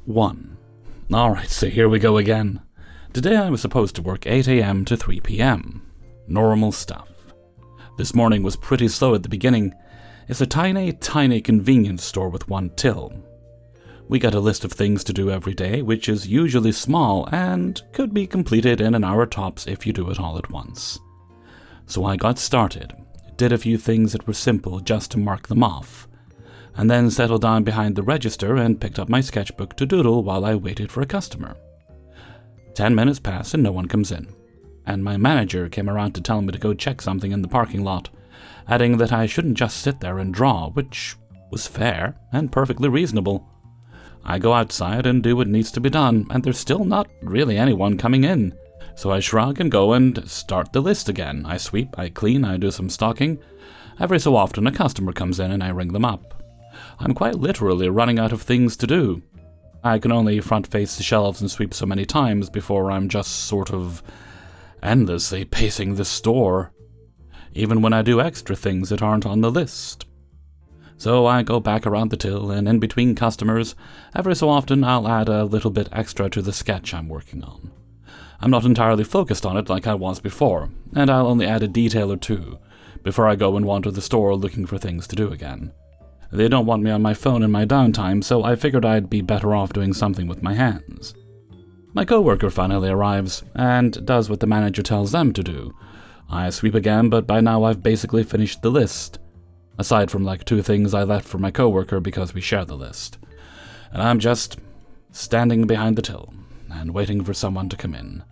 1. Alright, so here we go again. Today I was supposed to work 8 AM to 3 PM. Normal stuff. This morning was pretty slow at the beginning. It's a tiny convenience store with one till. We get a list of things to do every day, which is usually small and could be completed in an hour tops if you do it all at once. So I got started, did a few things that were simple just to mark them off, and then settled down behind the register and picked up my sketchbook to doodle while I waited for a customer. 10 minutes pass and no one comes in, and my manager came around to tell me to go check something in the parking lot, adding that I shouldn't just sit there and draw, which was fair and perfectly reasonable. I go outside and do what needs to be done, and there's still not really anyone coming in. So I shrug and go and start the list again. I sweep, I clean, I do some stocking. Every so often a customer comes in and I ring them up. I'm quite literally running out of things to do. I can only front-face the shelves and sweep so many times before I'm just sort of endlessly pacing the store, even when I do extra things that aren't on the list. So I go back around the till, and in between customers, every so often I'll add a little bit extra to the sketch I'm working on. I'm not entirely focused on it like I was before, and I'll only add a detail or two before I go and wander the store looking for things to do again. They don't want me on my phone in my downtime, so I figured I'd be better off doing something with my hands. My coworker finally arrives, and does what the manager tells them to do. I sweep again, but by now I've basically finished the list. Aside from like 2 things I left for my coworker because we share the list. And I'm just standing behind the till, and waiting for someone to come in.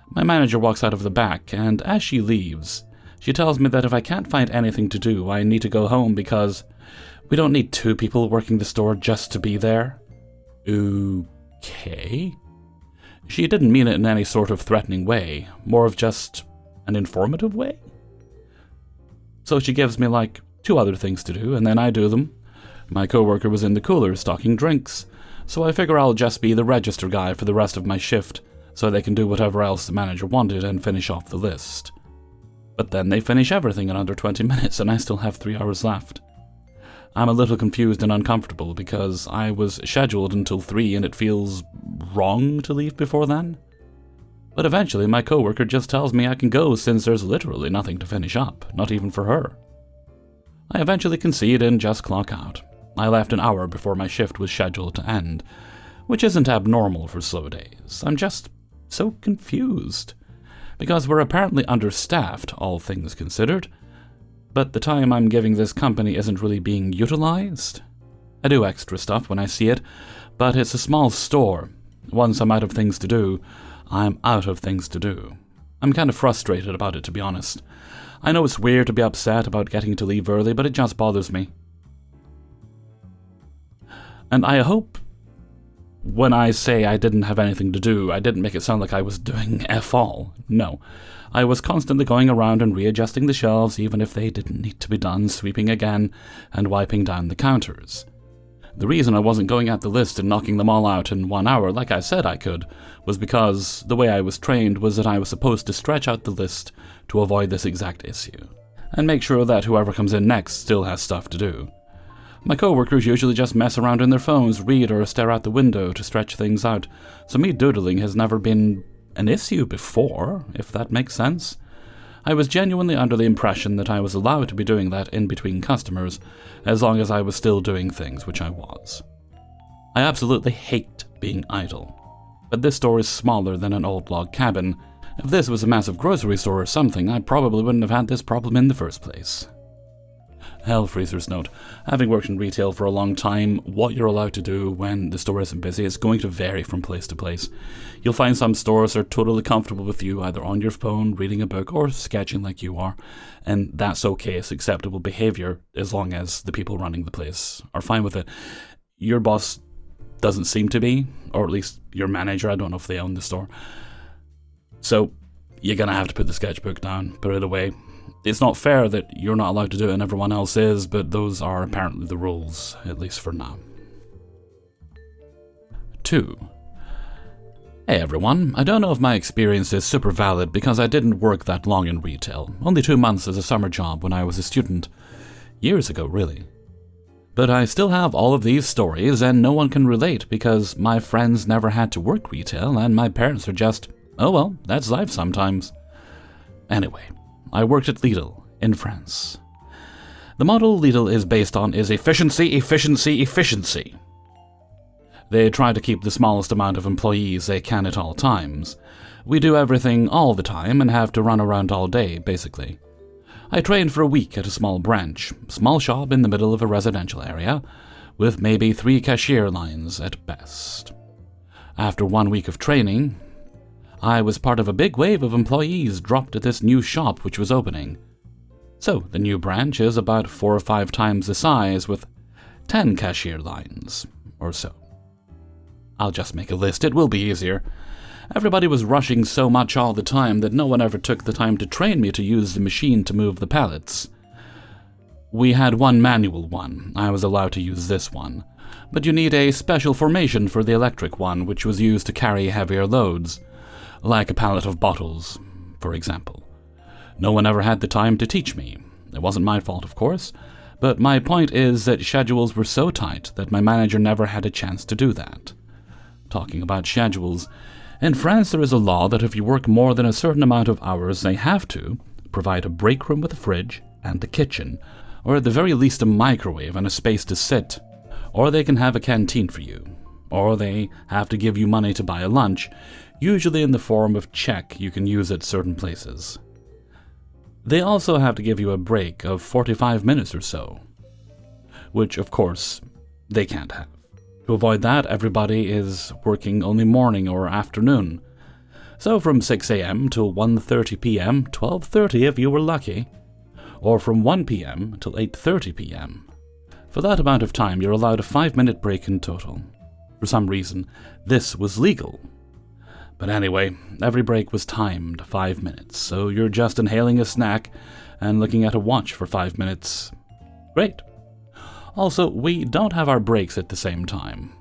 My manager walks out of the back, and as she leaves, she tells me that if I can't find anything to do, I need to go home because we don't need 2 people working the store just to be there. Okay. She didn't mean it in any sort of threatening way, more of just an informative way. So she gives me like 2 other things to do, and then I do them. My coworker was in the cooler stocking drinks, so I figure I'll just be the register guy for the rest of my shift, so they can do whatever else the manager wanted and finish off the list. But then they finish everything in under 20 minutes, and I still have 3 hours left. I'm a little confused and uncomfortable because I was scheduled until 3 and it feels wrong to leave before then. But eventually my coworker just tells me I can go since there's literally nothing to finish up, not even for her. I eventually concede and just clock out. I left an hour before my shift was scheduled to end, which isn't abnormal for slow days. I'm just so confused, because we're apparently understaffed, all things considered, but the time I'm giving this company isn't really being utilized. I do extra stuff when I see it, but it's a small store. Once I'm out of things to do, I'm out of things to do. I'm kind of frustrated about it, to be honest. I know it's weird to be upset about getting to leave early, but it just bothers me. And I hope when I say I didn't have anything to do, I didn't make it sound like I was doing F all. No. I was constantly going around and readjusting the shelves, even if they didn't need to be done, sweeping again, and wiping down the counters. The reason I wasn't going at the list and knocking them all out in 1 hour, like I said I could, was because the way I was trained was that I was supposed to stretch out the list to avoid this exact issue, and make sure that whoever comes in next still has stuff to do. My coworkers usually just mess around on their phones, read or stare out the window to stretch things out, so me doodling has never been an issue before, if that makes sense. I was genuinely under the impression that I was allowed to be doing that in between customers, as long as I was still doing things, which I was. I absolutely hate being idle, but this store is smaller than an old log cabin. If this was a massive grocery store or something, I probably wouldn't have had this problem in the first place. Hellfreezer's note. Having worked in retail for a long time, what you're allowed to do when the store isn't busy is going to vary from place to place. You'll find some stores are totally comfortable with you either on your phone, reading a book, or sketching like you are, and that's okay, it's acceptable behavior as long as the people running the place are fine with it. Your boss doesn't seem to be, or at least your manager, I don't know if they own the store. So you're gonna have to put the sketchbook down, put it away. It's not fair that you're not allowed to do it and everyone else is, but those are apparently the rules, at least for now. 2. Hey everyone, I don't know if my experience is super valid because I didn't work that long in retail, only 2 months as a summer job when I was a student. Years ago, really. But I still have all of these stories, and no one can relate because my friends never had to work retail, and my parents are just, oh well, that's life sometimes. Anyway, I worked at Lidl in France. The model Lidl is based on is efficiency, efficiency, efficiency. They try to keep the smallest amount of employees they can at all times. We do everything all the time and have to run around all day, basically. I trained for a week at a small branch, small shop in the middle of a residential area, with maybe 3 cashier lines at best. After 1 week of training, I was part of a big wave of employees dropped at this new shop which was opening. So the new branch is about 4 or 5 times the size with 10 cashier lines, or so. I'll just make a list, it will be easier. Everybody was rushing so much all the time that no one ever took the time to train me to use the machine to move the pallets. We had one manual one, I was allowed to use this one, but you need a special formation for the electric one, which was used to carry heavier loads, like a pallet of bottles, for example. No one ever had the time to teach me. It wasn't my fault, of course, but my point is that schedules were so tight that my manager never had a chance to do that. Talking about schedules, in France there is a law that if you work more than a certain amount of hours, they have to provide a break room with a fridge and a kitchen, or at the very least a microwave and a space to sit, or they can have a canteen for you, or they have to give you money to buy a lunch, usually in the form of check you can use at certain places. They also have to give you a break of 45 minutes or so, which of course they can't have. To avoid that, everybody is working only morning or afternoon. So from 6 a.m. till 1:30 p.m., 12:30 if you were lucky, or from 1 p.m. till 8:30 p.m. For that amount of time, you're allowed a 5-minute break in total. For some reason, this was legal. But anyway, every break was timed 5 minutes, so you're just inhaling a snack and looking at a watch for 5 minutes. Great. Also, we don't have our breaks at the same time,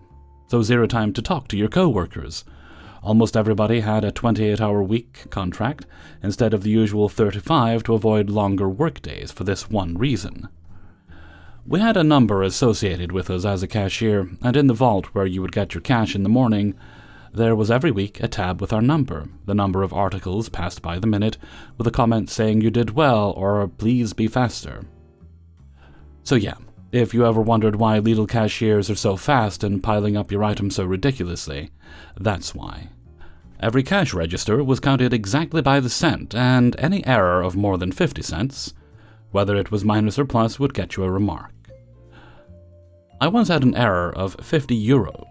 so 0 time to talk to your co-workers. Almost everybody had a 28-hour week contract instead of the usual 35 to avoid longer workdays for this one reason. We had a number associated with us as a cashier, and in the vault where you would get your cash in the morning, there was every week a tab with our number, the number of articles passed by the minute, with a comment saying you did well or please be faster. So yeah. If you ever wondered why Lidl cashiers are so fast and piling up your items so ridiculously, that's why. Every cash register was counted exactly by the cent, and any error of more than 50 cents, whether it was minus or plus, would get you a remark. I once had an error of €50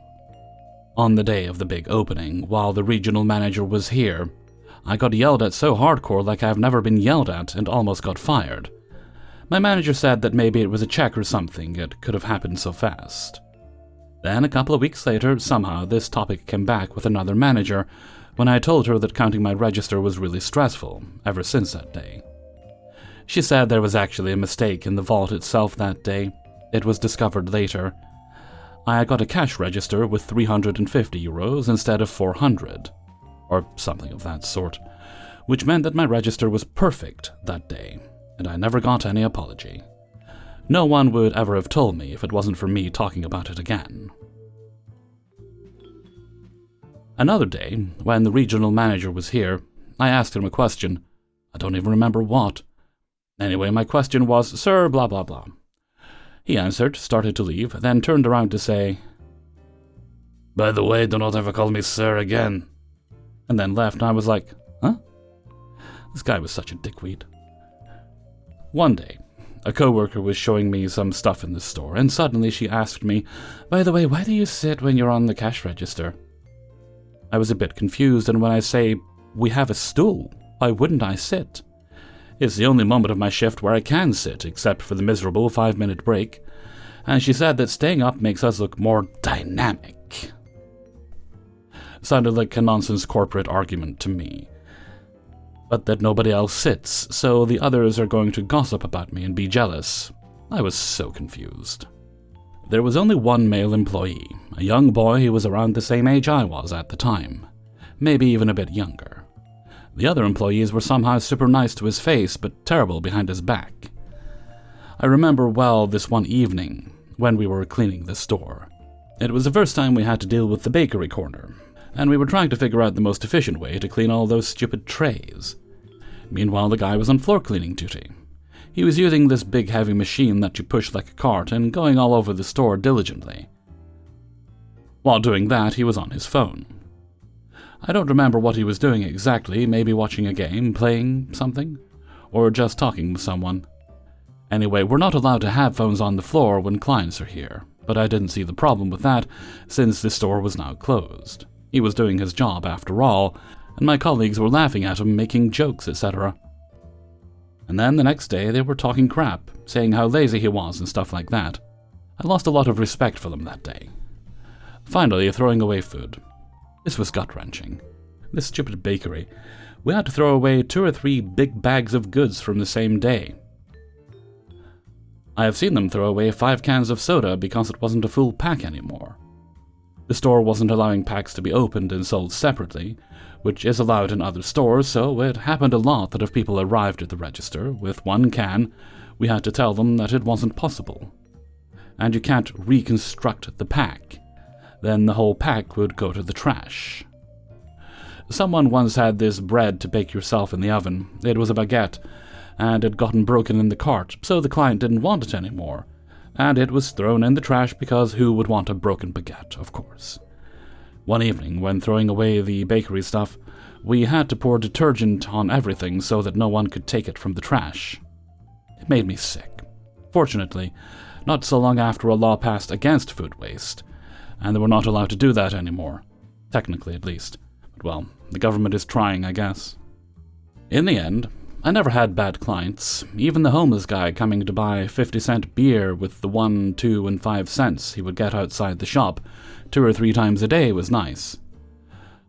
on the day of the big opening, while the regional manager was here. I got yelled at so hardcore like I've never been yelled at and almost got fired. My manager said that maybe it was a check or something, it could have happened so fast. Then, a couple of weeks later, somehow this topic came back with another manager when I told her that counting my register was really stressful, ever since that day. She said there was actually a mistake in the vault itself that day. It was discovered later. I got a cash register with €350 instead of 400, or something of that sort, which meant that my register was perfect that day. And I never got any apology. No one would ever have told me if it wasn't for me talking about it again. Another day, when the regional manager was here, I asked him a question. I don't even remember what. Anyway, my question was, "Sir, blah blah blah." He answered, started to leave, then turned around to say, "By the way, do not ever call me sir again." And then left, and I was like, huh? This guy was such a dickweed. One day, a coworker was showing me some stuff in the store, and suddenly she asked me, "By the way, why do you sit when you're on the cash register?" I was a bit confused, and when I say, "We have a stool, why wouldn't I sit?" It's the only moment of my shift where I can sit, except for the miserable 5-minute break, and she said that staying up makes us look more dynamic. Sounded like a nonsense corporate argument to me. But that nobody else sits, so the others are going to gossip about me and be jealous. I was so confused. There was only one male employee, a young boy who was around the same age I was at the time, maybe even a bit younger. The other employees were somehow super nice to his face, but terrible behind his back. I remember well this one evening. when we were cleaning the store. It was the first time we had to deal with the bakery corner, and we were trying to figure out the most efficient way to clean all those stupid trays. Meanwhile, the guy was on floor cleaning duty. He was using this big heavy machine that you push like a cart and going all over the store diligently. While doing that, he was on his phone. I don't remember what he was doing exactly, maybe watching a game, playing something, or just talking with someone. Anyway, we're not allowed to have phones on the floor when clients are here, but I didn't see the problem with that since the store was now closed. He was doing his job after all, and my colleagues were laughing at him, making jokes, etc. And then the next day they were talking crap, saying how lazy he was and stuff like that. I lost a lot of respect for them that day. Finally, throwing away food. This was gut-wrenching. This stupid bakery. We had to throw away 2 or 3 big bags of goods from the same day. I have seen them throw away 5 cans of soda because it wasn't a full pack anymore. The store wasn't allowing packs to be opened and sold separately, which is allowed in other stores, so it happened a lot that if people arrived at the register with 1 can, we had to tell them that it wasn't possible. And you can't reconstruct the pack. Then the whole pack would go to the trash. Someone once had this bread to bake yourself in the oven. It was a baguette, and it had gotten broken in the cart, so the client didn't want it anymore, and it was thrown in the trash because who would want a broken baguette, of course. One evening, when throwing away the bakery stuff, we had to pour detergent on everything so that no one could take it from the trash. It made me sick. Fortunately, not so long after a law passed against food waste, and they were not allowed to do that anymore. Technically, at least. But well, the government is trying, I guess. In the end, I never had bad clients. Even the homeless guy coming to buy 50-cent beer with the 1, 2, and 5 cents he would get outside the shop 2 or 3 times a day was nice.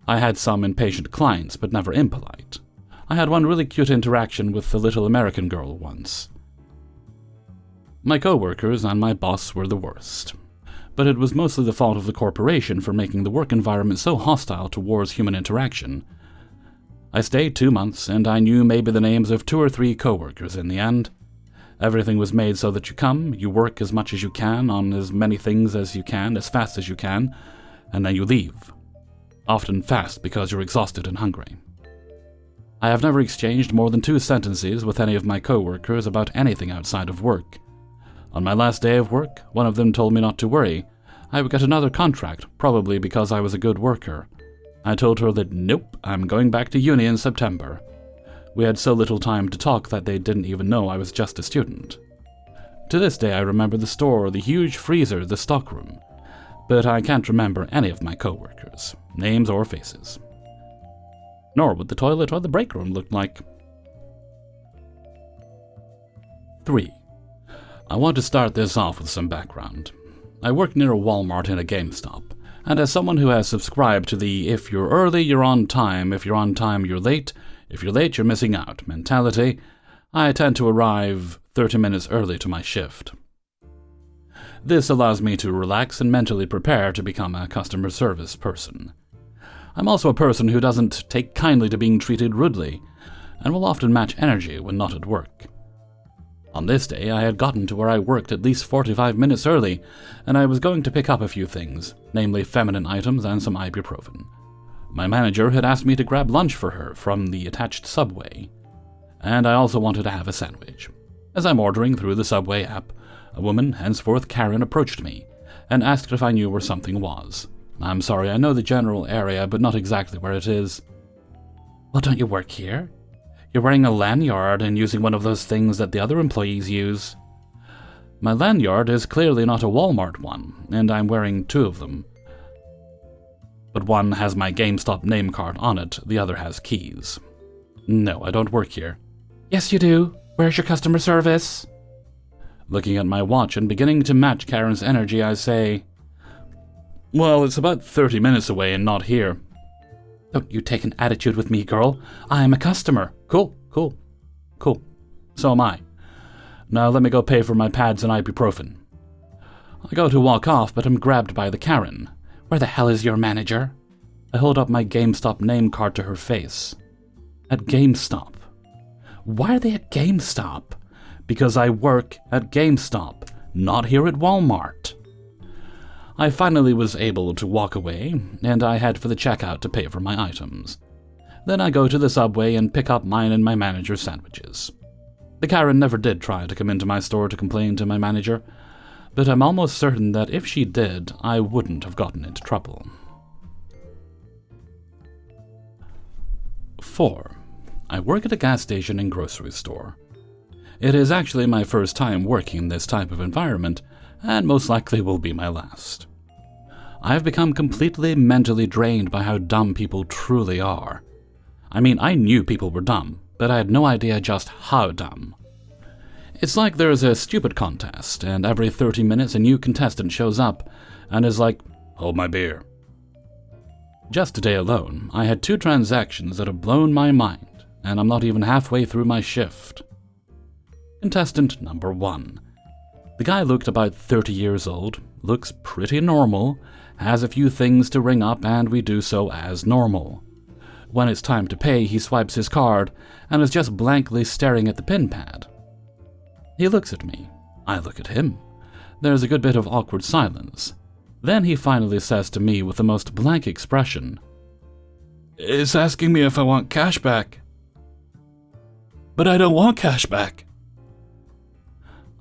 I had some impatient clients, but never impolite. I had one really cute interaction with the little American girl once. My co-workers and my boss were the worst. But it was mostly the fault of the corporation for making the work environment so hostile towards human interaction. I stayed 2 months, and I knew maybe the names of 2 or 3 co-workers in the end. Everything was made so that you come, you work as much as you can on as many things as you can, as fast as you can, and then you leave. Often fast because you're exhausted and hungry. I have never exchanged more than 2 sentences with any of my co-workers about anything outside of work. On my last day of work, one of them told me not to worry. I would get another contract, probably because I was a good worker. I told her that nope, I'm going back to uni in September. We had so little time to talk that they didn't even know I was just a student. To this day I remember the store, the huge freezer, the stockroom, but I can't remember any of my co-workers, names or faces. Nor what the toilet or the break room looked like. 3. I want to start this off with some background. I work near a Walmart and a GameStop, and as someone who has subscribed to the if you're early, you're on time, if you're on time, you're late, if you're late, you're missing out mentality, I tend to arrive 30 minutes early to my shift. This allows me to relax and mentally prepare to become a customer service person. I'm also a person who doesn't take kindly to being treated rudely, and will often match energy when not at work. On this day, I had gotten to where I worked at least 45 minutes early, and I was going to pick up a few things, namely feminine items and some ibuprofen. My manager had asked me to grab lunch for her from the attached Subway, and I also wanted to have a sandwich. As I'm ordering through the Subway app, a woman, henceforth Karen, approached me and asked if I knew where something was. I'm sorry, I know the general area, but not exactly where it is. Well, don't you work here? You're wearing a lanyard and using one of those things that the other employees use. My lanyard is clearly not a Walmart one, and I'm wearing 2 of them. But one has my GameStop name card on it, the other has keys. No, I don't work here. Yes, you do. Where's your customer service? Looking at my watch and beginning to match Karen's energy, I say, well, it's about 30 minutes away and not here. Don't you take an attitude with me, girl. I am a customer. Cool. So am I. Now let me go pay for my pads and ibuprofen. I go to walk off, but I'm grabbed by the Karen. Where the hell is your manager? I hold up my GameStop name card to her face. At GameStop. Why are they at GameStop? Because I work at GameStop. Not here at Walmart. I finally was able to walk away, and I head for the checkout to pay for my items. Then I go to the Subway and pick up mine and my manager's sandwiches. The Karen never did try to come into my store to complain to my manager, but I'm almost certain that if she did, I wouldn't have gotten into trouble. 4. I work at a gas station and grocery store. It is actually my first time working in this type of environment, and most likely will be my last. I have become completely mentally drained by how dumb people truly are. I mean, I knew people were dumb, but I had no idea just how dumb. It's like there's a stupid contest, and every 30 minutes a new contestant shows up and is like, "Hold my beer." Just today alone, I had 2 transactions that have blown my mind, and I'm not even halfway through my shift. Contestant number 1. The guy looked about 30 years old, looks pretty normal, has a few things to ring up, and we do so as normal. When it's time to pay, he swipes his card and is just blankly staring at the pin pad. He looks at me. I look at him. There's a good bit of awkward silence. Then he finally says to me with the most blank expression, "It's asking me if I want cash back." "But I don't want cash back."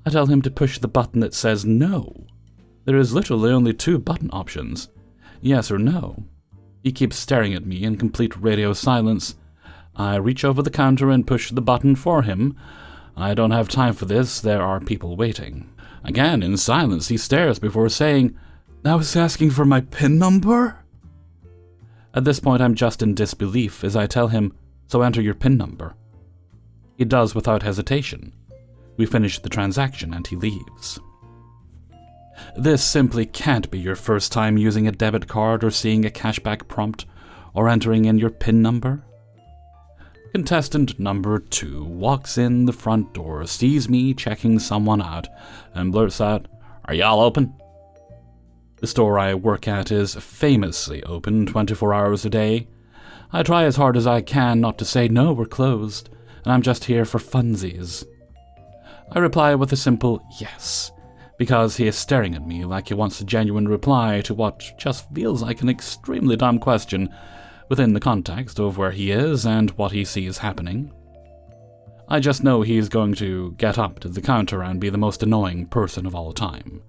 I tell him to push the button that says no. There is literally only 2 button options, yes or no. He keeps staring at me in complete radio silence. I reach over the counter and push the button for him. I don't have time for this, there are people waiting. Again, in silence, he stares before saying, "I was asking for my PIN number?" At this point, I'm just in disbelief as I tell him, "So enter your PIN number." He does without hesitation. We finish the transaction and he leaves. This simply can't be your first time using a debit card or seeing a cashback prompt or entering in your PIN number. Contestant number 2 walks in the front door, sees me checking someone out, and blurts out, "Are y'all open?" The store I work at is famously open 24 hours a day. I try as hard as I can not to say, "No, we're closed, and I'm just here for funsies." I reply with a simple yes, because he is staring at me like he wants a genuine reply to what just feels like an extremely dumb question within the context of where he is and what he sees happening. I just know he's going to get up to the counter and be the most annoying person of all time.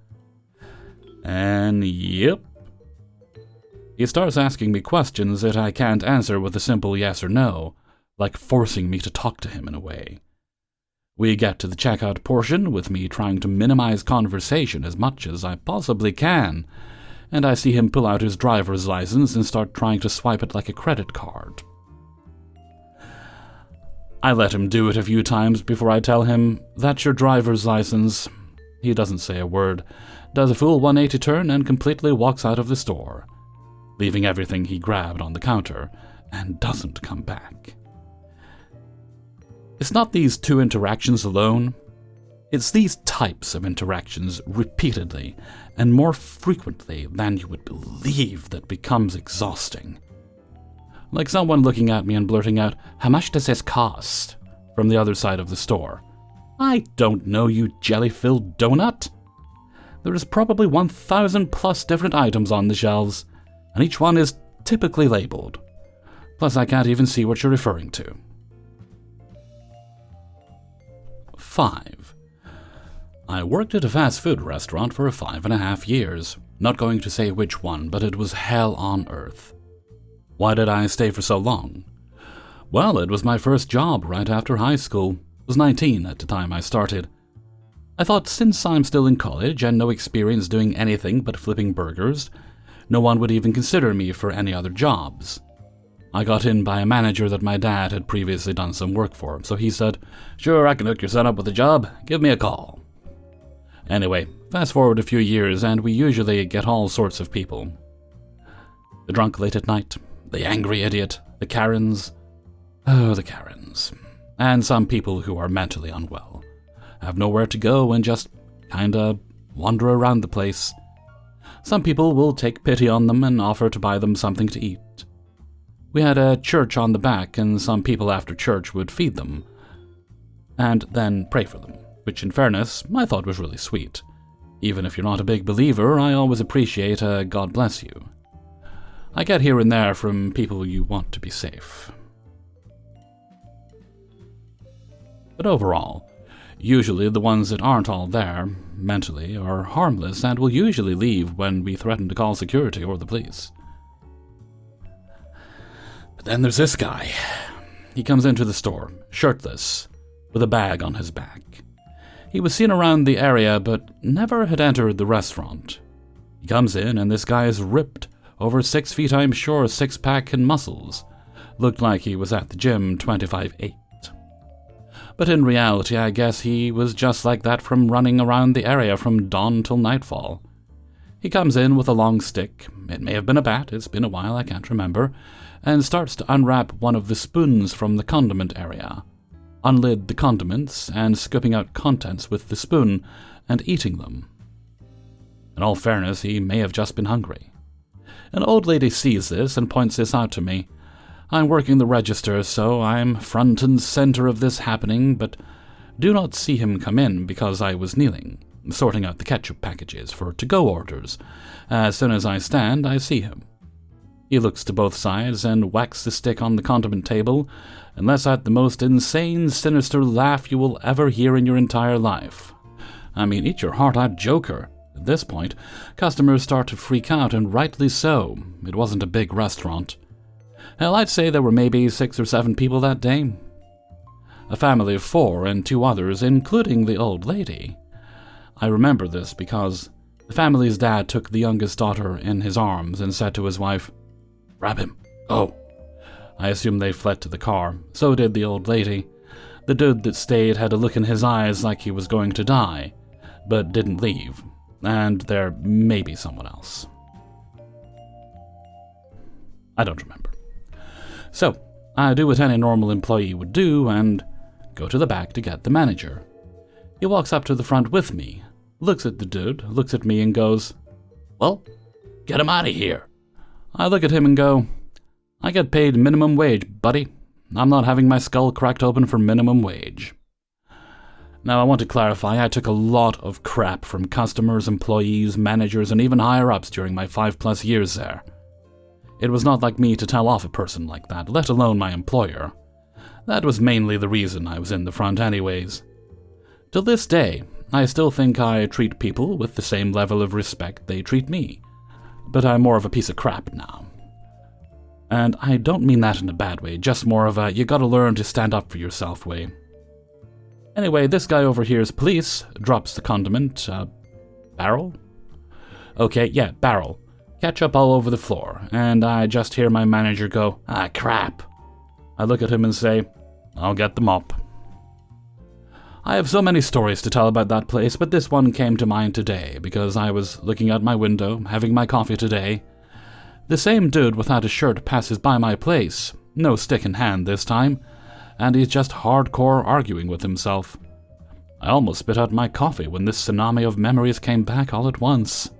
And yep. He starts asking me questions that I can't answer with a simple yes or no, like forcing me to talk to him in a way. We get to the checkout portion with me trying to minimize conversation as much as I possibly can, and I see him pull out his driver's license and start trying to swipe it like a credit card. I let him do it a few times before I tell him, "That's your driver's license." He doesn't say a word, does a full 180 turn, and completely walks out of the store, leaving everything he grabbed on the counter, and doesn't come back. It's not these 2 interactions alone. It's these types of interactions repeatedly and more frequently than you would believe that becomes exhausting. Like someone looking at me and blurting out, "How much does this cost?" from the other side of the store. I don't know, you jelly-filled donut. There is probably 1,000 plus different items on the shelves, and each one is typically labeled. Plus I can't even see what you're referring to. 5. I worked at a fast food restaurant for 5.5 years. Not going to say which one, but it was hell on earth. Why did I stay for so long? Well, it was my first job right after high school. I was 19 at the time I started. I thought since I'm still in college and no experience doing anything but flipping burgers, no one would even consider me for any other jobs. I got in by a manager that my dad had previously done some work for, so he said, "Sure, I can hook your son up with a job. Give me a call." Anyway, fast forward a few years and we usually get all sorts of people. The drunk late at night, the angry idiot, the Karens. Oh, the Karens. And some people who are mentally unwell, have nowhere to go and just kinda wander around the place. Some people will take pity on them and offer to buy them something to eat. We had a church on the back, and some people after church would feed them and then pray for them, which in fairness I thought was really sweet. Even if you're not a big believer, I always appreciate a God bless you. I get here and there from people you want to be safe. But overall, usually the ones that aren't all there, mentally, are harmless and will usually leave when we threaten to call security or the police. But then there's this guy. He comes into the store, shirtless, with a bag on his back. He was seen around the area, but never had entered the restaurant. He comes in, and this guy is ripped, over 6 feet, I'm sure, six-pack and muscles. Looked like he was at the gym 25/8. But in reality, I guess he was just like that from running around the area from dawn till nightfall. He comes in with a long stick, it may have been a bat, it's been a while, I can't remember, and starts to unwrap one of the spoons from the condiment area, unlid the condiments, and scooping out contents with the spoon and eating them. In all fairness, he may have just been hungry. An old lady sees this and points this out to me. I'm working the register, so I'm front and center of this happening, but do not see him come in because I was kneeling, sorting out the ketchup packages for to-go orders. As soon as I stand, I see him. He looks to both sides and whacks the stick on the condiment table, and lets out the most insane, sinister laugh you will ever hear in your entire life. I mean, eat your heart out, Joker. At this point, customers start to freak out, and rightly so. It wasn't a big restaurant. Hell, I'd say there were maybe 6 or 7 people that day. A family of 4 and 2 others, including the old lady. I remember this because the family's dad took the youngest daughter in his arms and said to his wife, "Grab him. Oh." I assume they fled to the car. So did the old lady. The dude that stayed had a look in his eyes like he was going to die, but didn't leave. And there may be someone else. I don't remember. So, I do what any normal employee would do and go to the back to get the manager. He walks up to the front with me, looks at the dude, looks at me and goes, "Well, get him out of here." I look at him and go, "I get paid minimum wage, buddy. I'm not having my skull cracked open for minimum wage." Now, I want to clarify, I took a lot of crap from customers, employees, managers, and even higher-ups during my 5+ years there. It was not like me to tell off a person like that, let alone my employer. That was mainly the reason I was in the front anyways. To this day, I still think I treat people with the same level of respect they treat me, but I'm more of a piece of crap now. And I don't mean that in a bad way, just more of a you gotta learn to stand up for yourself way. Anyway, this guy over here is police, drops the condiment, barrel? Okay, yeah, barrel. Ketchup all over the floor, and I just hear my manager go, "Ah, crap." I look at him and say, "I'll get the mop." I have so many stories to tell about that place, but this one came to mind today because I was looking out my window, having my coffee today. The same dude without a shirt passes by my place, no stick in hand this time, and he's just hardcore arguing with himself. I almost spit out my coffee when this tsunami of memories came back all at once.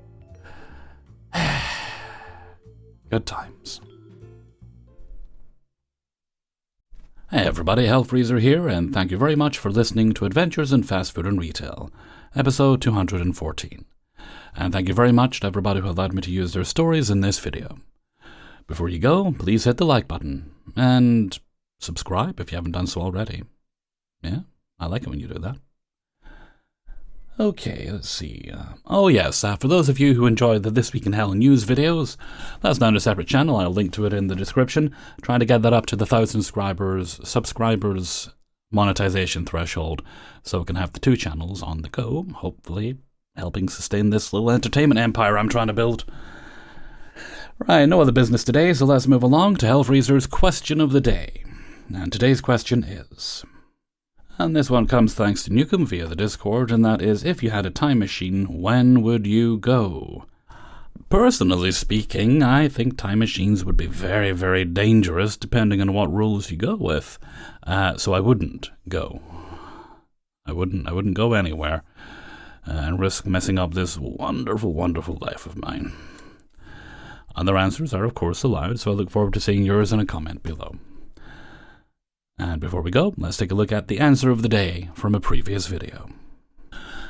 Good times. Hey everybody, Hellfreezer here, and thank you very much for listening to Adventures in Fast Food and Retail, episode 214. And thank you very much to everybody who allowed me to use their stories in this video. Before you go, please hit the like button, and subscribe if you haven't done so already. Yeah, I like it when you do that. Okay, let's see. Oh yes, for those of you who enjoy the This Week in Hell news videos, that's now a separate channel. I'll link to it in the description. Trying to get that up to the 1,000 subscribers monetization threshold, so we can have the 2 channels on the go, hopefully helping sustain this little entertainment empire I'm trying to build. Right, no other business today, so let's move along to Hellfreezer's question of the day. And today's question is... And this one comes thanks to Newcomb via the Discord, and that is, if you had a time machine, when would you go? Personally speaking, I think time machines would be very, very dangerous, depending on what rules you go with. So I wouldn't go. I wouldn't go anywhere, and risk messing up this wonderful, wonderful life of mine. Other answers are, of course, allowed, so I look forward to seeing yours in a comment below. And before we go, let's take a look at the answer of the day from a previous video.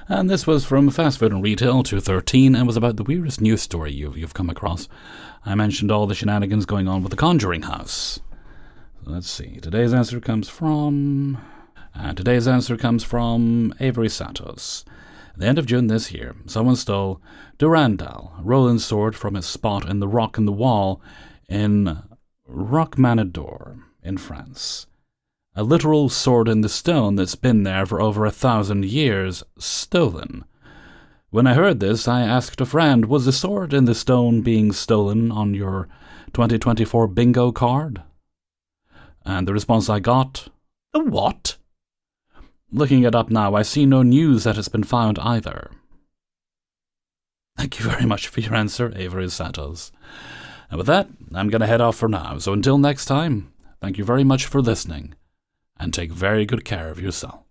And this was from Fast Food and Retail 213 and was about the weirdest news story you've come across. I mentioned all the shenanigans going on with the Conjuring House. So let's see. Today's answer comes from Avery Santos. At the end of June this year, someone stole Durandal, Roland's sword, from his spot in the rock in the wall in Roquemanador in France. A literal sword in the stone that's been there for over 1,000 years, stolen. When I heard this, I asked a friend, was the sword in the stone being stolen on your 2024 bingo card? And the response I got, the what? Looking it up now, I see no news that has been found either. Thank you very much for your answer, Avery Santos. And with that, I'm going to head off for now, so until next time, thank you very much for listening, and take very good care of yourself.